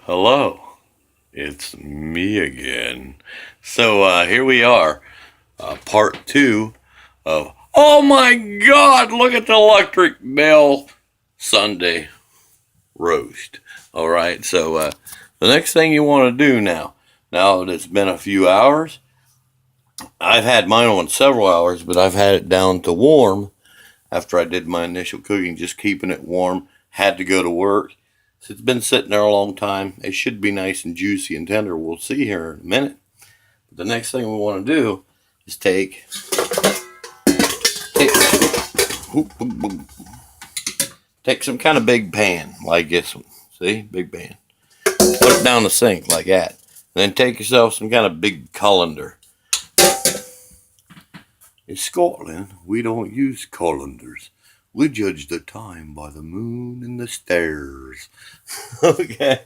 Hello, it's me again. So here we are, part two of Oh my God! Look at the electric bell Sunday roast. All right, so the next thing you want to do now that it's been a few hours, I've had mine on several hours, but I've had it down to warm after I did my initial cooking, just keeping it warm. Had to go to work. So it's been sitting there a long time. It should be nice and juicy and tender. We'll see here in a minute. But the next thing we want to do is take some kind of big pan like this one. See? Big pan. Put it down the sink like that. And then take yourself some kind of big colander. In Scotland, we don't use colanders. We judge the time by the moon and the stars. Okay.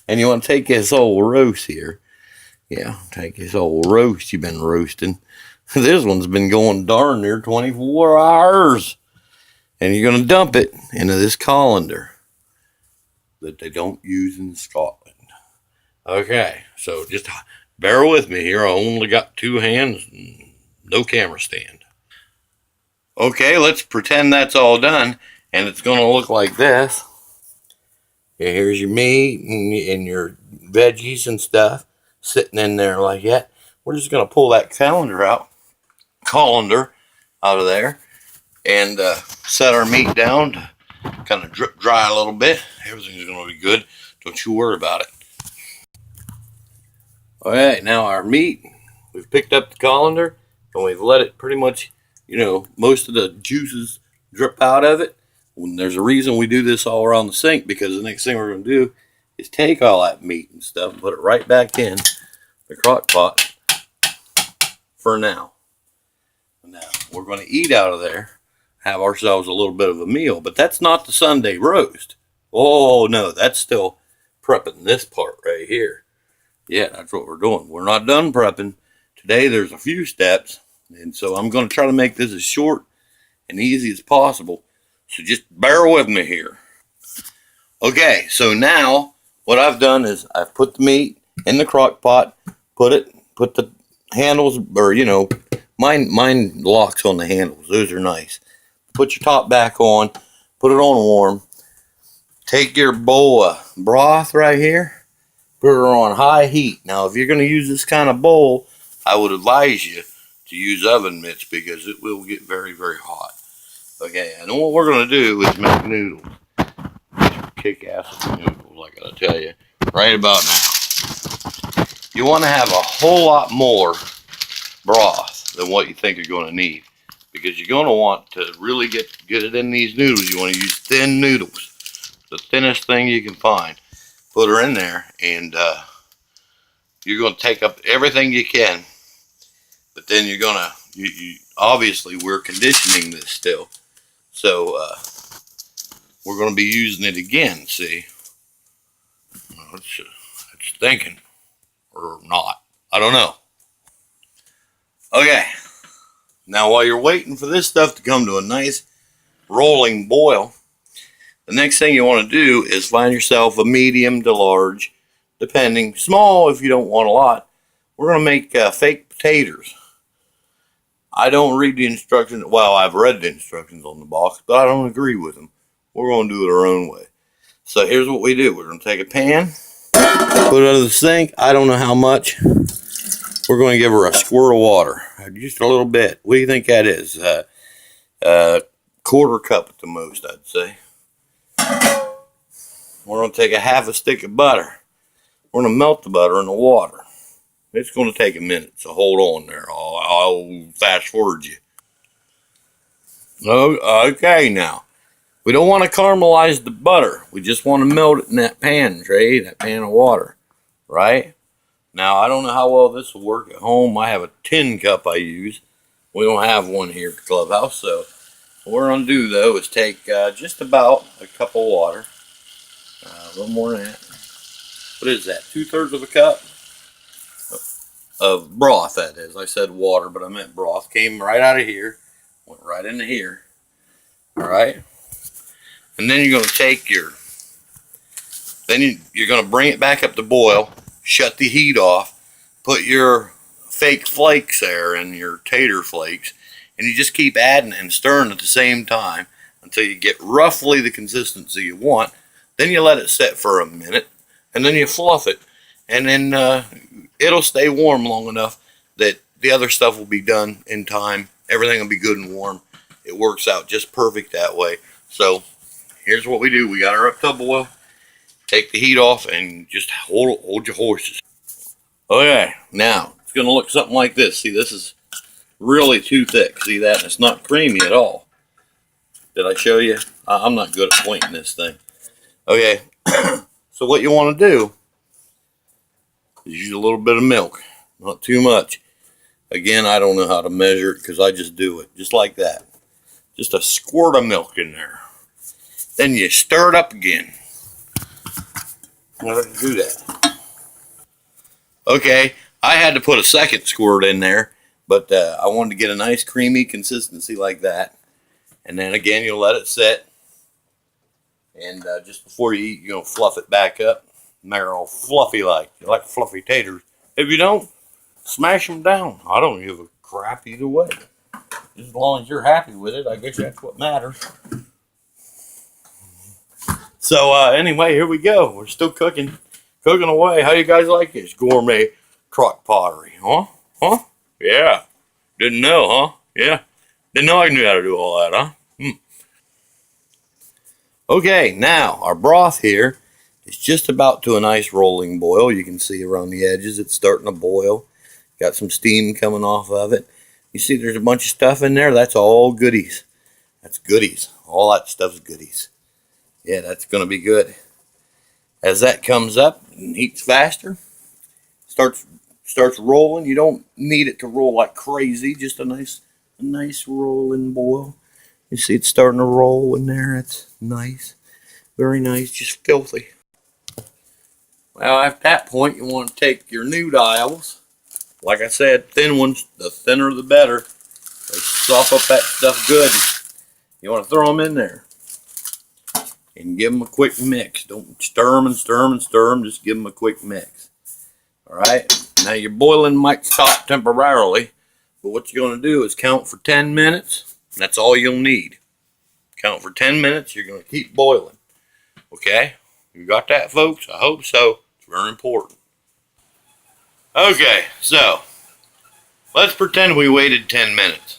And you want to take this old roast here. Yeah, take this old roast you've been roasting. This one's been going darn near 24 hours. And you're going to dump it into this colander that they don't use in Scotland. Okay, so just bear with me here. I only got two hands and no camera stand. Okay, let's pretend that's all done, and it's going to look like this. Here's your meat and your veggies and stuff sitting in there like that. We're just going to pull that colander out of there and set our meat down to kind of drip dry a little bit. Everything's going to be good. Don't you worry about it. All right, now our meat, we've picked up the colander and we've let it pretty much, most of the juices drip out of it. And there's a reason we do this all around the sink, because the next thing we're going to do is take all that meat and stuff and put it right back in the crock pot for now. Now, we're going to eat out of there, have ourselves a little bit of a meal, but that's not the Sunday roast. Oh, no, that's still prepping this part right here. Yeah, that's what we're doing. We're not done prepping. Today, there's a few steps, and so I'm going to try to make this as short and easy as possible. So just bear with me here. Okay, so now what I've done is I've put the meat in the crock pot, put the handles, or mine locks on the handles. Those are nice. Put your top back on, put it on warm. Take your bowl of broth right here, put it on high heat. Now, if you're going to use this kind of bowl, I would advise you to use oven mitts because it will get very, very hot. Okay, and then what we're going to do is make noodles. Kick-ass noodles, I got to tell you, right about now. You want to have a whole lot more broth than what you think you're going to need, because you're going to want to really get it in these noodles. You want to use thin noodles, the thinnest thing you can find. Put her in there, and you're going to take up everything you can. But then you're going to, obviously we're conditioning this still. So we're going to be using it again, see. It's thinking, or not. I don't know. Okay. Now while you're waiting for this stuff to come to a nice rolling boil, the next thing you want to do is find yourself a medium to large, depending, small if you don't want a lot. We're going to make fake potatoes. I don't read the instructions. Well, I've read the instructions on the box, but I don't agree with them. We're going to do it our own way. So here's what we do. We're going to take a pan, put it under the sink. I don't know how much. We're going to give her a squirt of water, just a little bit. What do you think that is? Quarter cup at the most, I'd say. We're going to take a half a stick of butter. We're going to melt the butter in the water. It's going to take a minute, so hold on there. I'll fast forward you. Okay, now. We don't want to caramelize the butter. We just want to melt it in that pan, Trey, that pan of water, right? Now, I don't know how well this will work at home. I have a tin cup I use. We don't have one here at the clubhouse, so what we're going to do, though, is take just about a cup of water. A little more than that. What is that, 2/3 of a cup? Of broth, that is. I said water, but I meant broth. Came right out of here, went right into here. All right. And then you're going to take your Then you're going to bring it back up to boil, shut the heat off, put your fake flakes there and your tater flakes, and you just keep adding and stirring at the same time until you get roughly the consistency you want. Then you let it set for a minute, and then you fluff it, and then it'll stay warm long enough that the other stuff will be done in time. Everything will be good and warm. It works out just perfect that way. So here's what we do. We got our up to boil. Take the heat off and just hold your horses. Okay, now it's going to look something like this. See, this is really too thick. See that? It's not creamy at all. Did I show you? I'm not good at pointing this thing. Okay, so what you want to do is use a little bit of milk. Not too much. Again, I don't know how to measure it because I just do it. Just like that. Just a squirt of milk in there. Then you stir it up again. How do you do that? Okay, I had to put a second squirt in there, but I wanted to get a nice creamy consistency like that. And then again, you'll let it set. And just before you eat, you're going to fluff it back up. And they're all fluffy like. You like fluffy taters. If you don't, smash them down. I don't give a crap either way. Just as long as you're happy with it, I guess that's what matters. So anyway, here we go. We're still cooking away. How you guys like this gourmet crock pottery? Huh? Yeah. Didn't know, huh? Yeah. Didn't know I knew how to do all that, huh? Okay, now our broth here is just about to a nice rolling boil. You can see around the edges it's starting to boil. Got some steam coming off of it. You see there's a bunch of stuff in there. That's all goodies. That's goodies. All that stuff's goodies. Yeah, that's going to be good. As that comes up and heats faster, starts rolling. You don't need it to roll like crazy. Just a nice rolling boil. You see it's starting to roll in there. It's nice. Very nice. Just filthy. Well, at that point, you want to take your new dials. Like I said, thin ones. The thinner the better. They sop up that stuff good. You want to throw them in there. And give them a quick mix. Don't stir them and stir them and stir them. Just give them a quick mix. Alright? Now your boiling might stop temporarily. But what you're going to do is count for 10 minutes. That's all you'll need. Count for 10 minutes. You're going to keep boiling. Okay? You got that, folks? I hope so. It's very important. Okay, so let's pretend we waited 10 minutes.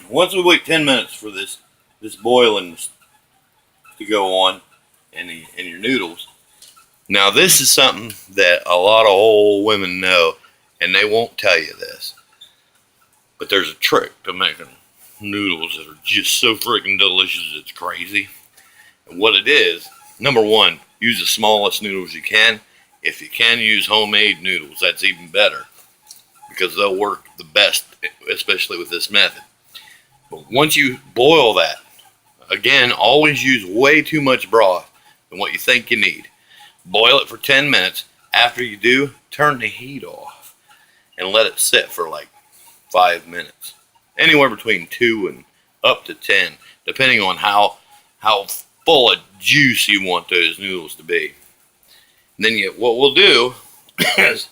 Once we wait 10 minutes for this boiling to go on and your noodles. Now this is something that a lot of old women know, and they won't tell you this. But there's a trick to making noodles that are just so freaking delicious it's crazy. And what it is, number one, use the smallest noodles you can. If you can use homemade noodles, that's even better, because they'll work the best, especially with this method. But once you boil that, again, always use way too much broth than what you think you need. Boil it for 10 minutes. After you do, turn the heat off and let it sit for like 5 minutes. Anywhere between 2 and up to 10, depending on how full of juice you want those noodles to be. And then what we'll do is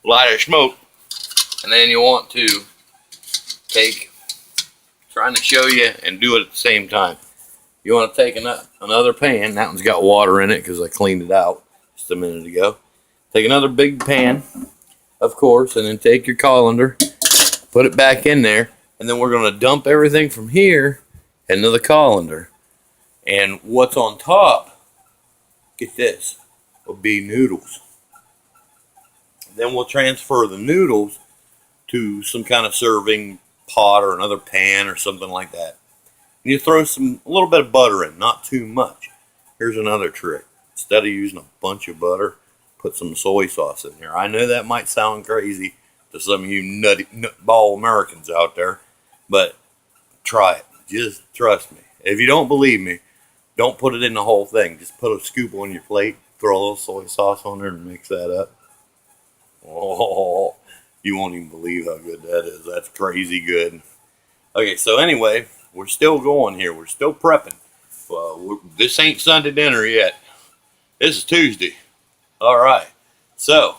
light a smoke, and then you want to take, trying to show you and do it at the same time. You want to take another pan. That one's got water in it because I cleaned it out just a minute ago. Take another big pan, of course, and then take your colander, put it back in there, and then we're going to dump everything from here into the colander. And what's on top, get this, will be noodles. Then we'll transfer the noodles to some kind of serving pot or another pan or something like that. And you throw a little bit of butter in, not too much. Here's another trick. Instead of using a bunch of butter, put some soy sauce in there. I know that might sound crazy to some of you nutball Americans out there, but try it. Just trust me. If you don't believe me, don't put it in the whole thing. Just put a scoop on your plate, throw a little soy sauce on there, and mix that up. Oh, you won't even believe how good that is. That's crazy good. Okay, so anyway, we're still going here. We're still prepping. This ain't Sunday dinner yet. This is Tuesday. All right. So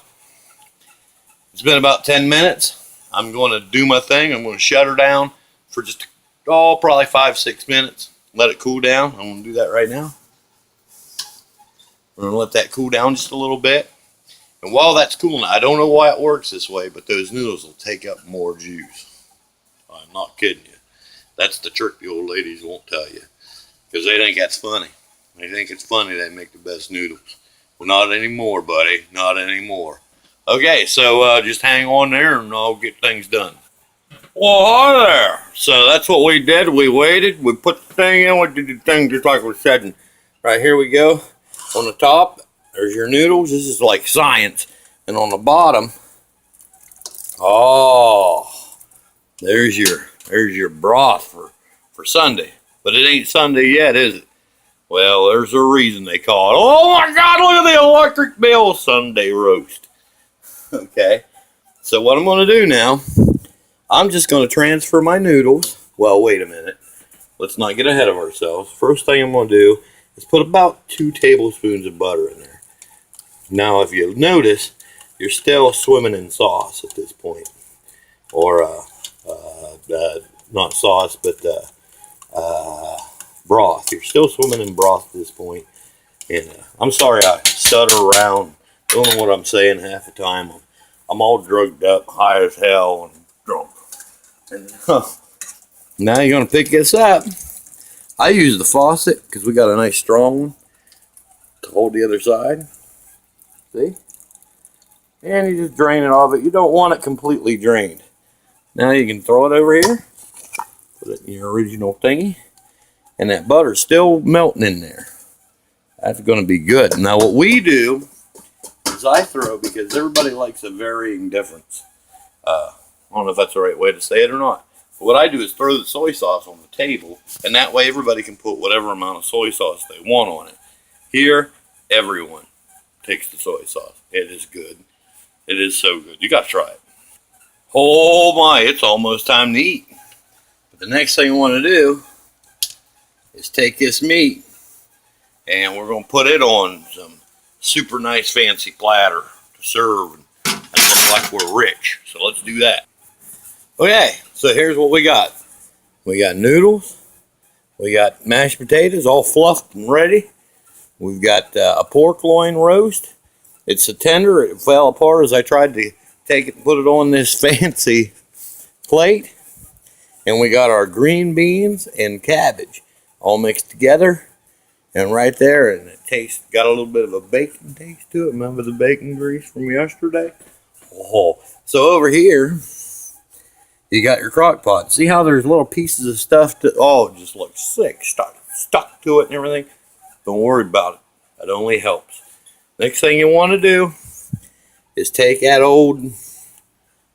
it's been about 10 minutes. I'm going to do my thing. I'm going to shut her down for just, probably 5-6 minutes. Let it cool down. I'm going to do that right now. I'm going to let that cool down just a little bit. And while that's cooling, I don't know why it works this way, but those noodles will take up more juice. I'm not kidding you. That's the trick the old ladies won't tell you. Because they think that's funny. They think it's funny they make the best noodles. Well, not anymore, buddy. Not anymore. Okay, so just hang on there and I'll get things done. Well, hi there. So that's what we did. We waited. We put the thing in. We did the thing just like we said. And right here we go. On the top, there's your noodles. This is like science. And on the bottom, there's your broth for Sunday. But it ain't Sunday yet, is it? Well, there's a reason they call it. Oh my God, look at the electric bill Sunday roast. Okay. So what I'm going to do now, I'm just going to transfer my noodles. Well, wait a minute. Let's not get ahead of ourselves. First thing I'm going to do is put about 2 tablespoons of butter in there. Now, if you notice, you're still swimming in sauce at this point. Or, not sauce, but broth. You're still swimming in broth at this point. And I'm sorry I stutter around. Don't know what I'm saying half the time. I'm all drugged up, high as hell, and drunk. And, now you're going to pick this up. I use the faucet because we got a nice strong one to hold the other side. See? And you just drain it off it. You don't want it completely drained. Now you can throw it over here. Put it in your original thingy. And that butter's still melting in there. That's going to be good. Now what we do is I throw, because everybody likes a varying difference. I don't know if that's the right way to say it or not. But what I do is throw the soy sauce on the table, and that way everybody can put whatever amount of soy sauce they want on it. Here, everyone takes the soy sauce. It is good. It is so good. You got to try it. Oh my, it's almost time to eat. But the next thing I want to do is take this meat and we're going to put it on some super nice fancy platter to serve and look like we're rich. So let's do that. Okay, so here's what we got. We got noodles. We got mashed potatoes all fluffed and ready. We've got a pork loin roast. It's a tender. It fell apart as I tried to take it and put it on this fancy plate. And we got our green beans and cabbage all mixed together. And right there, and it got a little bit of a bacon taste to it. Remember the bacon grease from yesterday? Oh, so over here, you got your crock pot. See how there's little pieces of stuff it just looks sick, stuck to it and everything? Don't worry about it. It only helps. Next thing you want to do is take that old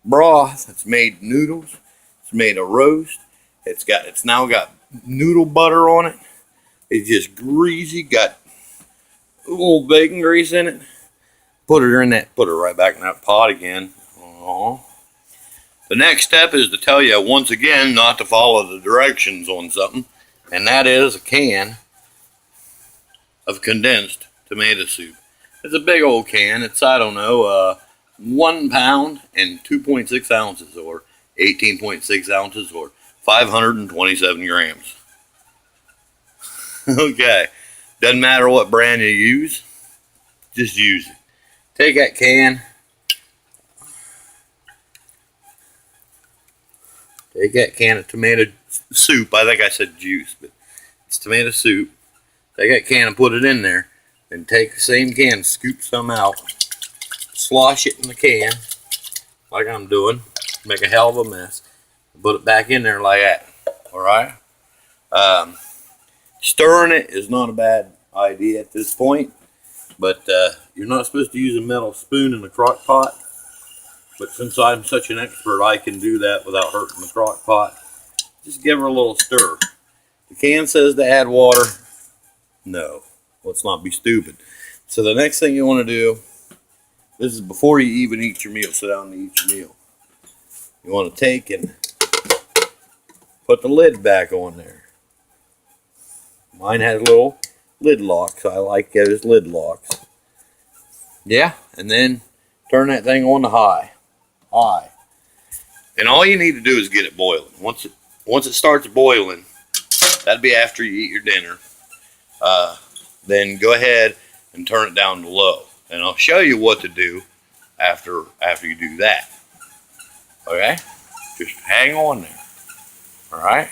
broth that's made noodles. It's made a roast. It's now got noodle butter on it. It's just greasy, got a little bacon grease in it. Put her right back in that pot again. The next step is to tell you once again not to follow the directions on something, and that is a can of condensed tomato soup. It's a big old can. It's, I don't know, 1 pound and 2.6 ounces, or 18.6 ounces, or 527 grams. Okay, doesn't matter what brand you use, just use it. Take that can, of tomato soup. I think I said juice, but it's tomato soup. Take that can and put it in there. Then take the same can, scoop some out, slosh it in the can, like I'm doing. Make a hell of a mess. Put it back in there like that. All right. Stirring it is not a bad idea at this point, but you're not supposed to use a metal spoon in the crock pot. But since I'm such an expert, I can do that without hurting the crock pot. Just give her a little stir. The can says to add water. No, let's not be stupid. So the next thing you want to do, this is before you even eat your meal. Sit down and eat your meal. You want to take and put the lid back on there. Mine has little lid locks. I like those lid locks. Yeah, and then turn that thing on to high. High. And all you need to do is get it boiling. Once it starts boiling, that'd be after you eat your dinner. Then go ahead and turn it down to low. And I'll show you what to do after you do that. Okay? Just hang on there. Alright?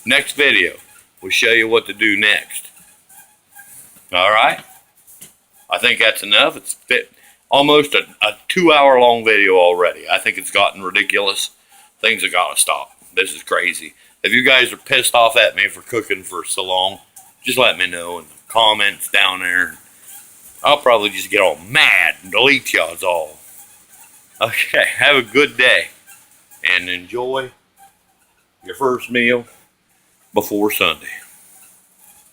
Next video, we'll show you what to do next. Alright? I think that's enough. It's almost a 2-hour long video already. I think it's gotten ridiculous. Things have got to stop. This is crazy. If you guys are pissed off at me for cooking for so long, just let me know in the comments down there. I'll probably just get all mad and delete y'all's all. Okay, have a good day and enjoy your first meal before Sunday.